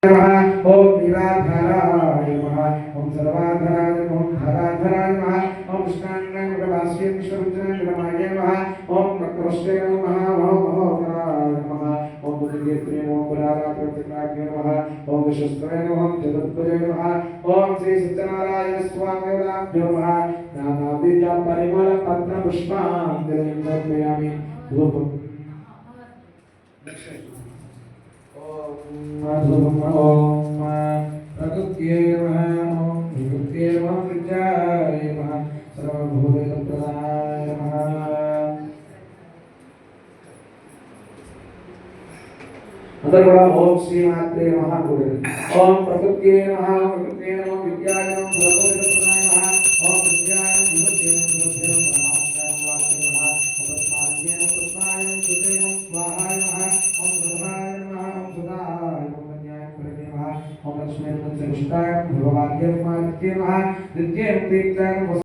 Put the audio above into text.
ओम निराधाराय नमः ओम सर्वाधाराय नमः ओम धराधाराय नमः ओम कृष्णाय नमः विष्णुरुद्राय नमः ओम नक्रस्ते नमः ओम महोदराय नमः ओम बुद्धिदेवते नमः पुरारात्रिकाग्ने नमः ओम विश्वस्ताय नमः ओम जगद्गुरे नमः ओम श्री सत्यनारायण स्वामी नमः नानाविध परिमल पत्र पुष्पांजलिं समर्पयामि धूपम् ओम प्रकृत्यै नमः ओम विकृत्यै नमः विद्याय नमः सर्वभूतप्रदाय नमः अंदर बड़ा ओम श्री मात्रे नमः ओम प्रकृत्यै नमः ओम विकृत्यै नमः विद्याय नमः सर्वभूतप्रदाय नमः ओम विद्याय नमः विकृत्यै नमः परमात्माय नमः ओम पद्माय नमः पुष्पाय नमः सुते नमः स्वाहाय नमः ओम सुधाय नमः ओम सुधाय ओम लक्ष्मी नमः भगवान नमः नित्य मुक्ति